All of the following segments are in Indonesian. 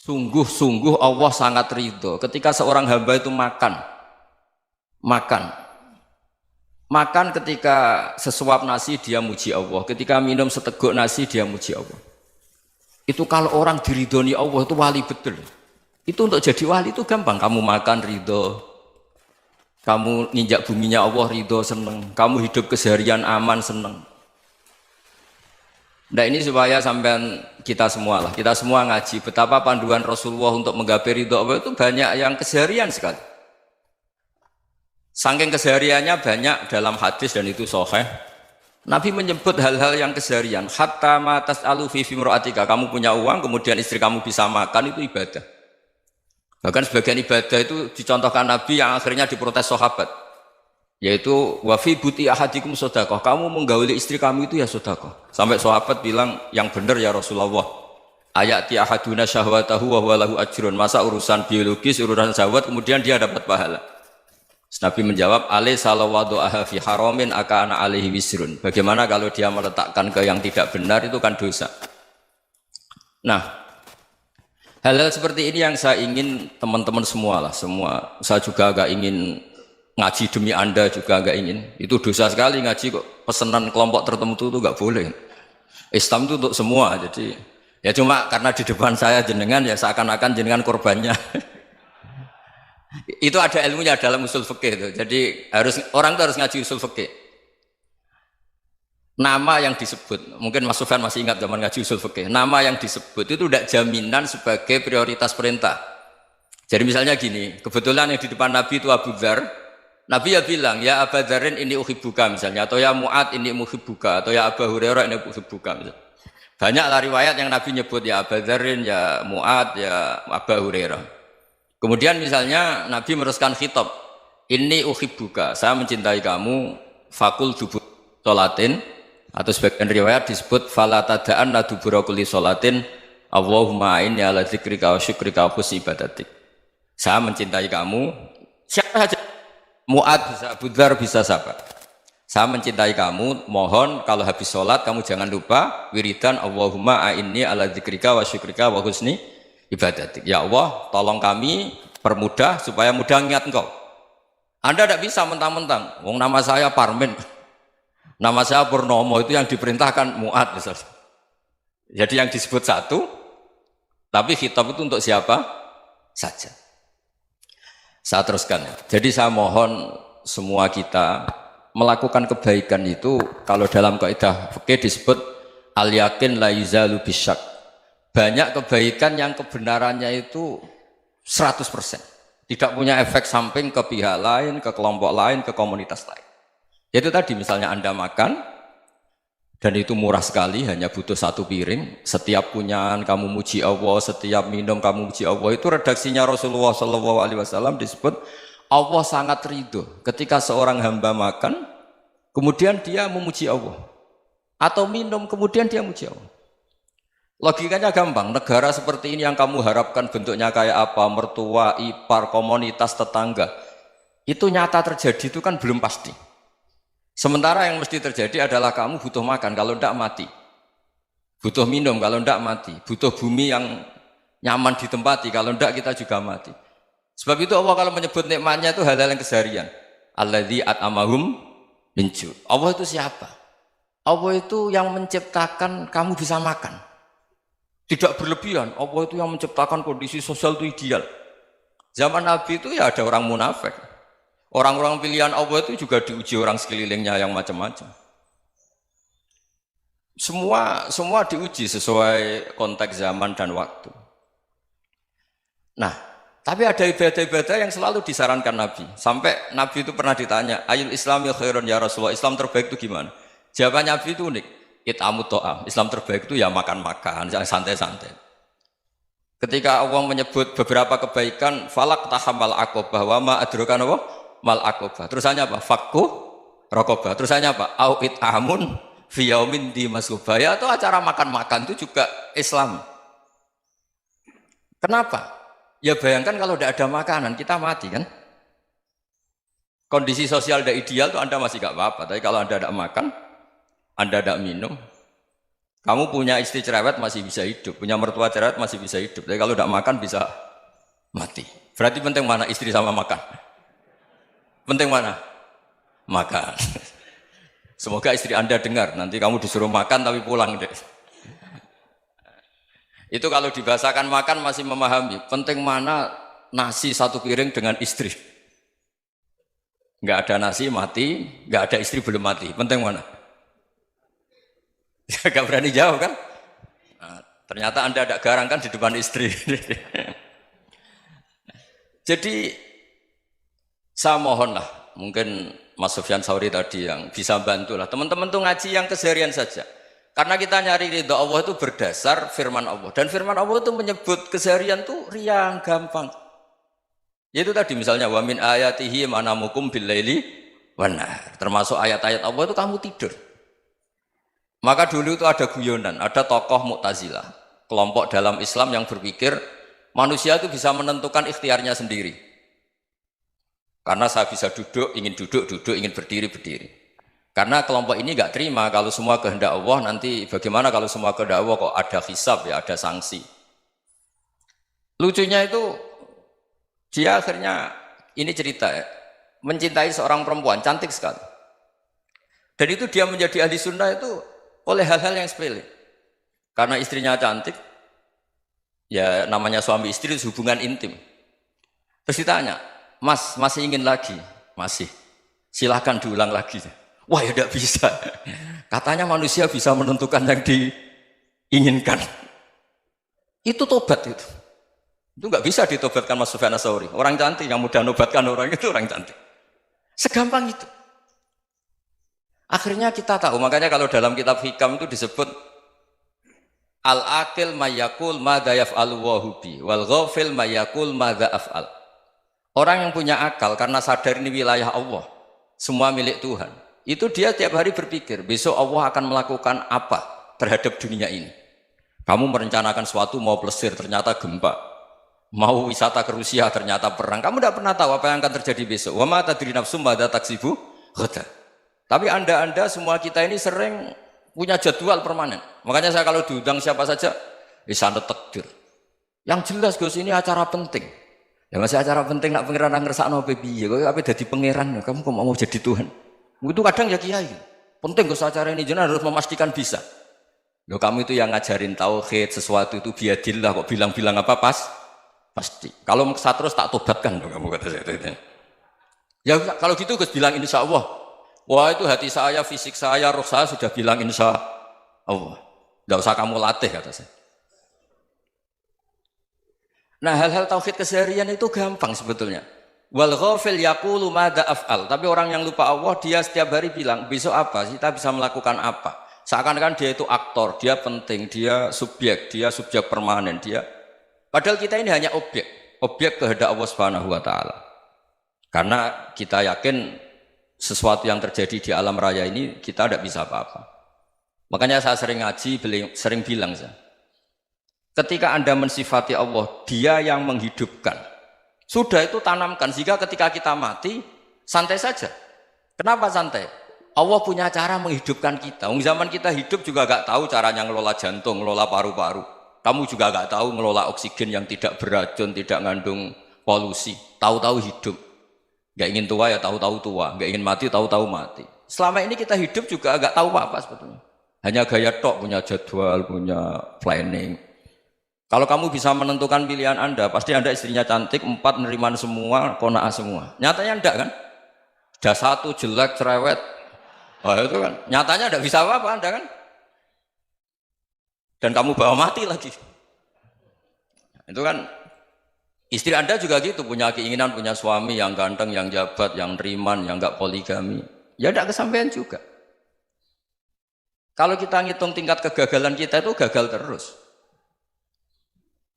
Sungguh-sungguh Allah sangat ridho ketika seorang hamba itu makan ketika sesuap nasi dia muji Allah, ketika minum seteguk nasi dia muji Allah. Itu kalau orang diridhoni Allah itu wali betul. Itu untuk jadi wali itu gampang, kamu makan ridho, kamu nginjak buminya Allah ridho seneng, kamu hidup keseharian aman seneng. Nah ini supaya sampean kita semua ngaji betapa panduan Rasulullah untuk menggapai ridho Allah itu banyak yang keseharian sekali. Saking kesehariannya banyak dalam hadis dan itu sahih. Nabi menyebut hal-hal yang keseharian. Hatta ma tas'alu fi fimra'atika, kamu punya uang kemudian istri kamu bisa makan itu ibadah. Bahkan sebagian ibadah itu dicontohkan Nabi yang akhirnya diprotes sahabat. Yaitu wa fi buti ahadikum sedekah, kamu menggauli istri kamu itu ya sedekah. Sampai sahabat bilang yang benar ya Rasulullah. Ayati ahaduna syahwatahu wa huwa lahu ajrun. Masa urusan biologis, urusan syahwat kemudian dia dapat pahala. Nabi menjawab, alaysa lawadu'aha fi haramin akana alaihi wisrun. Bagaimana kalau dia meletakkan ke yang tidak benar itu kan dosa. Nah, hal-hal seperti ini yang saya ingin teman-teman semua saya juga agak ingin ngaji demi Anda juga agak ingin. Itu dosa sekali ngaji kok pesanan kelompok tertentu itu enggak boleh. Islam itu untuk semua. Jadi ya cuma karena di depan saya jenengan ya seakan-akan jenengan korbannya. Itu ada ilmunya dalam usul fikih itu. Jadi orang itu harus ngaji usul fikih. Nama yang disebut, mungkin Mas Sufyan masih ingat zaman ngaji usul fikih. Nama yang disebut itu tidak jaminan sebagai prioritas perintah. Jadi misalnya gini, kebetulan yang di depan Nabi itu Abu Dzar. Nabi ya bilang, ya Aba Dzarin ini uhibbuka misalnya, atau ya Mu'ad ini muhibbuka, atau ya Aba Hurairah ini uhibbuka misalnya. Banyaklah riwayat yang Nabi nyebut ya Aba Dzarin, ya Mu'ad, ya Aba Hurairah. Kemudian misalnya Nabi meneruskan khitab, ini uhibbuka, saya mencintai kamu, fakul dubur sholatin, atau sebagian riwayat disebut fala tada'an la dubura kulli sholatin, Allahumma inni ala dzikrika wa syukrika wa husni ibadatik. Saya mencintai kamu, siapa saja. Mu'ad bisa, Abu Dzar bisa siapa? Saya mencintai kamu, mohon kalau habis sholat kamu jangan lupa wiridan Allahumma a'inni ala dzikrika wa syukrika wa husni ibadatik. Ya Allah, tolong kami permudah supaya mudah ingat engkau. Anda tidak bisa mentang-mentang, wong nama saya Parmin, nama saya Purnomo, itu yang diperintahkan Mu'ad misalnya. Jadi yang disebut satu, tapi khitab itu untuk siapa saja. Saya teruskan. Jadi saya mohon semua kita melakukan kebaikan itu kalau dalam kaidah fikih disebut al yakin la yuzalu bisyak. Banyak kebaikan yang kebenarannya itu 100%. Tidak punya efek samping ke pihak lain, ke kelompok lain, ke komunitas lain. Itu tadi misalnya Anda makan dan itu murah sekali, hanya butuh satu piring. Setiap punyaan kamu muji Allah, setiap minum kamu muji Allah. Itu redaksinya Rasulullah SAW disebut Allah sangat ridho ketika seorang hamba makan, kemudian dia memuji Allah, atau minum kemudian dia muji Allah. Logikanya gampang. Negara seperti ini yang kamu harapkan bentuknya kayak apa, mertua, ipar, komunitas, tetangga, itu nyata terjadi itu kan belum pasti. Sementara yang mesti terjadi adalah kamu butuh makan, kalau tidak mati. Butuh minum, kalau tidak mati. Butuh bumi yang nyaman ditempati, kalau tidak kita juga mati. Sebab itu Allah kalau menyebut nikmatnya itu hal-hal yang keseharian. Alladzi at'amahum min ju'. Allah itu siapa? Allah itu yang menciptakan kamu bisa makan. Tidak berlebihan. Allah itu yang menciptakan kondisi sosial itu ideal. Zaman Nabi itu ya ada orang munafik. Orang-orang pilihan Allah itu juga diuji orang sekelilingnya yang macam-macam. Semua diuji sesuai konteks zaman dan waktu. Nah, tapi ada ibadah-ibadah yang selalu disarankan Nabi. Sampai Nabi itu pernah ditanya, ayul islami khairun ya Rasulullah, Islam terbaik itu gimana? Jawaban Nabi itu unik. It'amut to'am. Islam terbaik itu ya makan-makan, yang santai-santai. Ketika Allah menyebut beberapa kebaikan, falak tahamal aqobah wa ma adrokan Allah mal aqobah. Terusannya apa? Fakku raqobah. Terusannya apa? Au it'amun fi yaumin di masghubah. Ya itu acara makan-makan itu juga Islam. Kenapa? Ya bayangkan kalau tidak ada makanan kita mati kan? Kondisi sosial tidak ideal itu Anda masih gak apa-apa. Tapi kalau Anda tidak makan, Anda tidak minum, Kamu punya istri cerewet masih bisa hidup, punya mertua cerewet masih bisa hidup. Tapi kalau tidak makan bisa mati. Berarti penting mana istri sama makan? Penting mana? Makan. Semoga istri Anda dengar, nanti kamu disuruh makan tapi pulang deh. Itu kalau dibahasakan makan masih memahami. Penting mana nasi satu piring dengan istri. Nggak ada nasi mati, nggak ada istri belum mati. Penting mana? Gak berani jawab kan? Nah, ternyata Anda ada garang kan di depan istri. Jadi saya mohonlah, mungkin Mas Sufyan Sauri tadi yang bisa bantulah. Teman-teman tuh ngaji yang keseharian saja. Karena kita nyari ridha Allah itu berdasar firman Allah. Dan firman Allah itu menyebut keseharian tuh riang, gampang. Yaitu tadi misalnya wa min ayatihi manamukum bil laili wan nahar. Termasuk ayat-ayat Allah itu kamu tidur. Maka dulu itu ada guyonan, ada tokoh Mu'tazilah, kelompok dalam Islam yang berpikir manusia itu bisa menentukan ikhtiarnya sendiri. Karena saya bisa duduk, ingin berdiri, berdiri. Karena kelompok ini nggak terima kalau semua kehendak Allah, nanti bagaimana kalau semua kehendak Allah kok ada hisab ya, ada sanksi. Lucunya itu dia akhirnya, ini cerita ya, mencintai seorang perempuan, cantik sekali. Dan itu dia menjadi ahli sunnah itu oleh hal-hal yang sepele. Karena istrinya cantik, ya namanya suami istri hubungan intim. Terus ditanya, Mas, masih ingin lagi? Masih. Silahkan diulang lagi. Wah ya tidak bisa. Katanya manusia bisa menentukan yang diinginkan. Itu tobat itu. Itu nggak bisa ditobatkan Mas Sufyan Ats-Tsauri. Orang cantik yang mudah nobatkan orang itu orang cantik. Segampang itu. Akhirnya kita tahu, makanya kalau dalam kitab Hikam itu disebut al-aqil mayyakul madza yaf'alu wa hubi wal ghafil mayyakul madza af'al. Orang yang punya akal karena sadar ini wilayah Allah, semua milik Tuhan. Itu dia tiap hari berpikir, besok Allah akan melakukan apa terhadap dunia ini. Kamu merencanakan suatu mau plesir, ternyata gempa. Mau wisata ke Rusia, ternyata perang. Kamu tidak pernah tahu apa yang akan terjadi besok. Wa ma tadri nafsum madza taksibu ghadan. Tapi anda semua kita ini sering punya jadwal permanen. Makanya saya kalau diundang siapa saja, sanad takdir. Yang jelas Gus ini acara penting. Ya masih acara penting nak pangeran ngersakno piye? Kok ape dadi pangeran? Kamu kok mau jadi Tuhan? Itu kadang ya kiai. Penting Gus acara ini jenengan harus memastikan bisa. Loh kamu itu yang ngajarin tauhid, sesuatu itu biadillah kok bilang-bilang apa pasti. Kalau maksa terus tak tobatkan loh kamu kata saya. Ya kalau gitu Gus bilang insya Allah. Wah itu hati saya, fisik saya, roh saya sudah bilang insya Allah. Tidak usah kamu latih kata saya. Nah hal-hal tauhid keseharian itu gampang sebetulnya. Wal ghafil yaqulu madza af'al. Tapi orang yang lupa Allah dia setiap hari bilang besok apa? Kita bisa melakukan apa? Seakan-akan dia itu aktor, dia penting, dia subjek permanen, dia. Padahal kita ini hanya objek kehendak Allah Subhanahu wa taala. Karena kita yakin sesuatu yang terjadi di alam raya ini kita tidak bisa apa-apa. Makanya saya sering ngaji, sering bilang saya, ketika Anda mensifati Allah, Dia yang menghidupkan. Sudah itu tanamkan sehingga ketika kita mati santai saja. Kenapa santai? Allah punya cara menghidupkan kita. Zaman kita hidup juga gak tahu caranya ngelola jantung, ngelola paru-paru. Kamu juga gak tahu ngelola oksigen yang tidak beracun, tidak mengandung polusi. Tahu-tahu hidup. Gak ingin tua ya tahu-tahu tua, gak ingin mati tahu-tahu mati. Selama ini kita hidup juga gak tahu apa-apa sebetulnya. Hanya gaya tok, punya jadwal, punya planning. Kalau kamu bisa menentukan pilihan Anda, pasti Anda istrinya cantik, 4 neriman semua, kona'ah semua. Nyatanya enggak kan? Ada 1 jelek, cerewet. Oh itu kan, nyatanya enggak bisa apa-apa Anda kan? Dan kamu bawa mati lagi. Itu kan istri Anda juga gitu, punya keinginan, punya suami yang ganteng, yang jabat, yang neriman, yang enggak poligami. Ya enggak kesampaian juga. Kalau kita ngitung tingkat kegagalan kita itu gagal terus.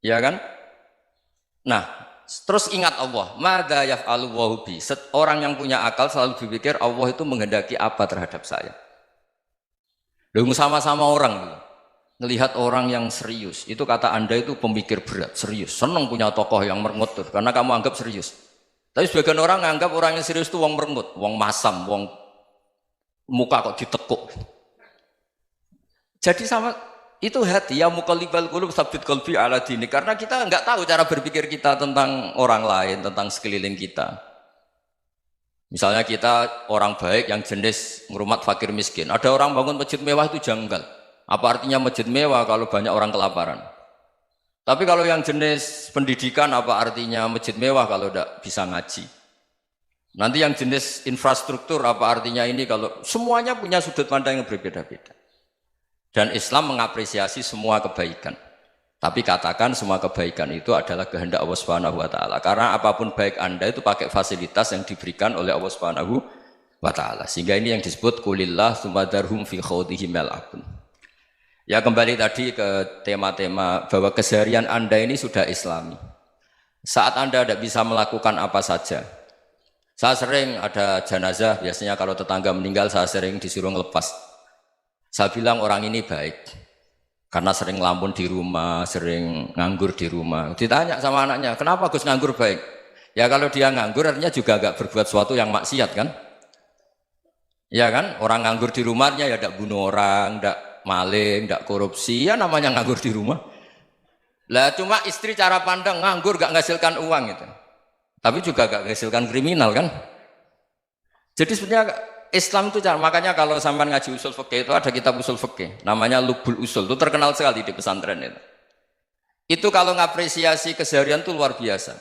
Ya kan? Nah, terus ingat Allah, madza yaf'alu wa bi. Orang yang punya akal selalu berpikir Allah itu menghendaki apa terhadap saya. Lalu sama-sama orang melihat orang yang serius, itu kata Anda itu pemikir berat, serius, senang punya tokoh yang merengut tuh, karena kamu anggap serius. Tapi sebagian orang anggap orang yang serius itu wong merengut, wong masam, wong muka kok ditekuk. Jadi sama Itu hati, ya muqallibal qulub tsabbit qalbi ala dini. Karena kita nggak tahu cara berpikir kita tentang orang lain, tentang sekeliling kita. Misalnya kita orang baik yang jenis ngrumat fakir miskin. Ada orang bangun masjid mewah itu janggal. Apa artinya masjid mewah kalau banyak orang kelaparan? Tapi kalau yang jenis pendidikan apa artinya masjid mewah kalau tidak bisa ngaji? Nanti yang jenis infrastruktur apa artinya ini kalau semuanya punya sudut pandang yang berbeda-beda. Dan Islam mengapresiasi semua kebaikan. Tapi katakan semua kebaikan itu adalah kehendak Allah Subhanahu wa taala. Karena apapun baik Anda itu pakai fasilitas yang diberikan oleh Allah Subhanahu wa taala. Sehingga ini yang disebut qulillah tsumadarhum fi khawdihim yal'abun. Ya kembali tadi ke tema-tema bahwa keseharian Anda ini sudah Islami. Saat Anda tidak bisa melakukan apa saja. Saya sering ada jenazah, biasanya kalau tetangga meninggal saya sering disuruh ngelepas. Saya bilang orang ini baik karena sering ngelamun di rumah, sering nganggur di rumah. Ditanya sama anaknya, kenapa Gus nganggur baik? Ya kalau dia nganggur artinya juga agak berbuat sesuatu yang maksiat kan? Ya kan? Orang nganggur di rumahnya ya tidak bunuh orang, tidak maling, tidak korupsi, ya namanya nganggur di rumah. Lah cuma istri cara pandang nganggur gak menghasilkan uang itu. Tapi juga gak menghasilkan kriminal kan? Jadi sebenarnya Islam itu makanya kalau sampai ngaji usul fikih itu ada kitab usul fikih namanya Lubul Usul, itu terkenal sekali di pesantren itu. Itu kalau ngapresiasi keseharian itu luar biasa.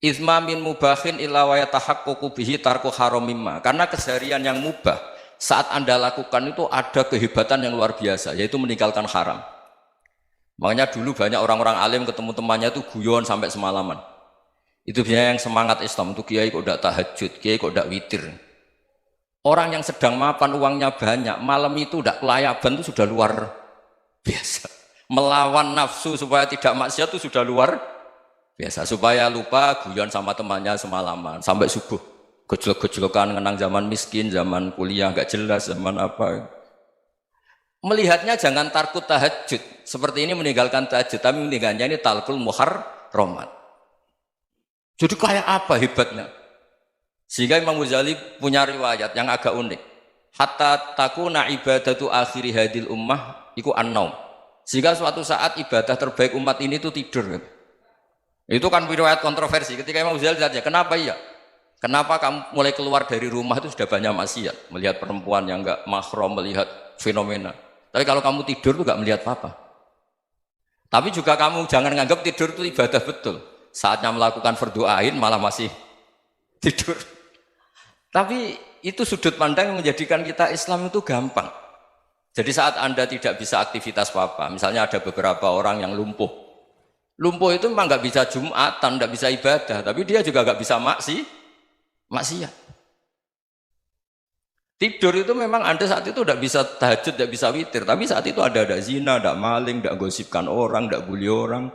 Izma min mubahin illa wa yatahaqqaqu bihi tarku haramimma. Karena keseharian yang mubah saat Anda lakukan itu ada kehebatan yang luar biasa, yaitu meninggalkan haram. Makanya dulu banyak orang-orang alim ketemu temannya itu guyon sampai semalaman. Itu biasanya yang semangat Islam itu kiai kok tidak tahajud, kiai kok tidak witir. Orang yang sedang mapan uangnya banyak, malam itu tidak kelayaban itu sudah luar biasa. Melawan nafsu supaya tidak maksiat itu sudah luar biasa. Supaya lupa guyon sama temannya semalaman sampai subuh. Gejlok-gejlokan ngenang zaman miskin, zaman kuliah nggak jelas, zaman apa. Melihatnya jangan tarkut tahajud. Seperti ini meninggalkan tahajud, tapi meninggalkannya ini talkul muharramat. Jadi kayak apa hebatnya? Sehingga Imam Ghazali punya riwayat yang agak unik. Hatta takuna ibadatu akhiri hadil ummah iku an-naum. Sehingga suatu saat ibadah terbaik umat ini itu tidur. Itu kan riwayat kontroversi. Ketika Imam Ghazali tanya, kenapa iya? Kenapa kamu mulai keluar dari rumah itu sudah banyak maksiat? Melihat perempuan yang enggak mahram, melihat fenomena. Tapi kalau kamu tidur itu enggak melihat apa-apa. Tapi juga kamu jangan menganggap tidur itu ibadah betul. Saatnya melakukan fardhu ain malah masih tidur. Tapi itu sudut pandang yang menjadikan kita Islam itu gampang. Jadi saat Anda tidak bisa aktivitas apa-apa, misalnya ada beberapa orang yang lumpuh. Lumpuh itu memang nggak bisa Jumatan, nggak bisa ibadah, tapi dia juga nggak bisa maksiat. Tidur itu memang Anda saat itu tidak bisa tahajud, tidak bisa witir, tapi saat itu ada zina, ada maling, tidak gosipkan orang, tidak bully orang,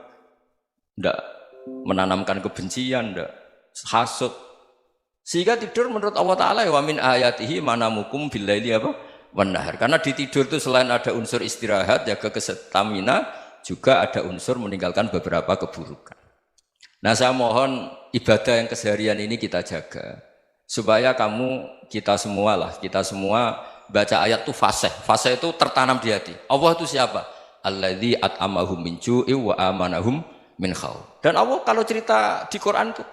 tidak menanamkan kebencian, tidak hasud. Sehingga tidur menurut Allah Ta'ala wa min ayatihi manamukum billaili apa? Wan-nahar. Karena di tidur itu selain ada unsur istirahat, jaga kestamina, juga ada unsur meninggalkan beberapa keburukan. Nah saya mohon ibadah yang keseharian ini kita jaga. Supaya kita semua baca ayat itu fasih. Fasih itu tertanam di hati. Allah itu siapa? Alladzi at'amahum min ju'i wa amanahum min khauf. Dan Allah kalau cerita di Quran itu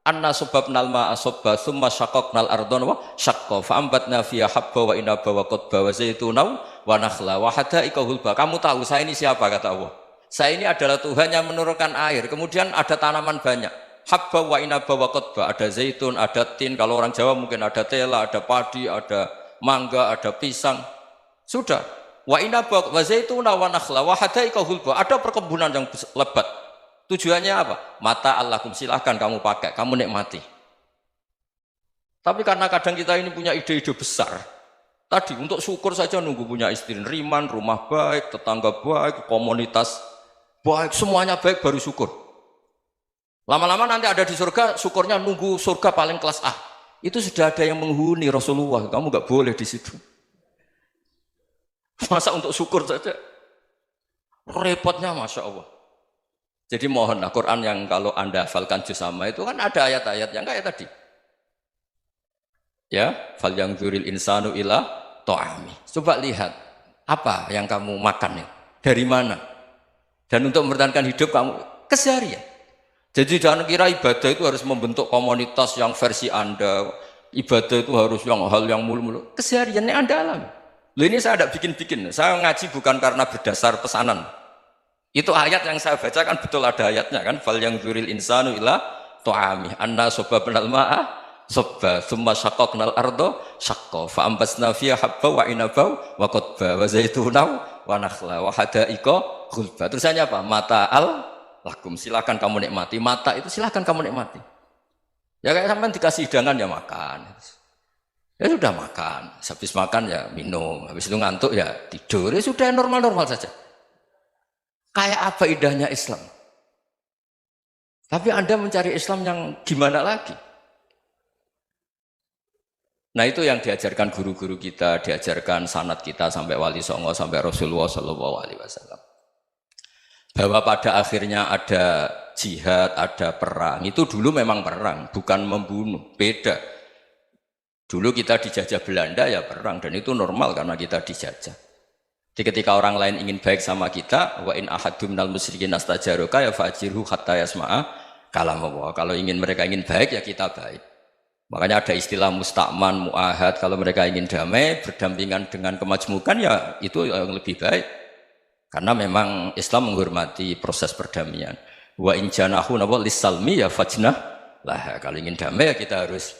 anna subabnal ma'a subba thumma syaqaqnal ardon wa syaqqa fa'ambatna fiha habba wa inaba wa qadba wa zaituna wa nakhla wa hadaika hulba. Kamu tahu saya ini siapa, kata Allah. Saya ini adalah Tuhan yang menurunkan air, kemudian ada tanaman banyak. Habba wa inaba wa qadba, ada zaitun, ada tin, kalau orang Jawa mungkin ada tela, ada padi, ada mangga, ada pisang. Sudah. Wa inaba wa zaituna wa nakhla wa hadaika hulba. Ada perkebunan yang lebat. Tujuannya apa? Mata Allahkum, silahkan kamu pakai, kamu nikmati. Tapi karena kadang kita ini punya ide-ide besar. Tadi untuk syukur saja nunggu punya istri riman, rumah baik, tetangga baik, komunitas baik, semuanya baik baru syukur. Lama-lama nanti ada di surga, syukurnya nunggu surga paling kelas A. Itu sudah ada yang menghuni Rasulullah, kamu nggak boleh di situ. Masa untuk syukur saja? Repotnya Masya Allah. Jadi mohonlah Quran yang kalau Anda hafalkan juz sama itu kan ada ayat-ayat yang kayak tadi. Ya, fal yang dzuril insanu ila ta'ami. Coba lihat. Apa yang kamu makan ya? Dari mana? Dan untuk mempertahankan hidup kamu keseharian. Jadi jangan kira ibadah itu harus membentuk komunitas yang versi Anda. Ibadah itu harus hal yang mulu-mulu. Kesehariannya Anda alami. Loh, ini saya tidak bikin-bikin. Saya ngaji bukan karena berdasar pesanan. Itu ayat yang saya bacakan betul ada ayatnya kan. Fal yang dzuril insanu ila tu'ami anna sobabnal ma'a sobba thumma syaqaqnal ardo syaqqa fa ambasna fiha habba wa inaba wa qadba wa zaituna wa nakhla wa hada'iqa ghulba. Terusannya apa? Mata'al lakum, silakan kamu nikmati. Mata itu silakan kamu nikmati. Ya kayak sampean dikasih hidangan ya makan. Ya sudah makan, habis makan ya minum, habis itu ngantuk ya tidur. Ya sudah normal-normal saja. Kayak apa indahnya Islam? Tapi Anda mencari Islam yang gimana lagi? Nah itu yang diajarkan guru-guru kita, diajarkan sanad kita sampai Wali Songo, sampai Rasulullah SAW. Bahwa pada akhirnya ada jihad, ada perang. Itu dulu memang perang, bukan membunuh, beda. Dulu kita dijajah Belanda ya perang, dan itu normal karena kita dijajah. Jadi ketika orang lain ingin baik sama kita, wa in ahadum minal musyrikin astajaruka ya fa'jirhu hatta yasma'a kalam Allah. Kalau mereka ingin baik ya kita baik. Makanya ada istilah musta'man, mu'ahad. Kalau mereka ingin damai, berdampingan dengan kemajmukan ya itu yang lebih baik. Karena memang Islam menghormati proses perdamaian. Wa in janahu lis-salmi ya fajnah lah. Kalau ingin damai ya kita harus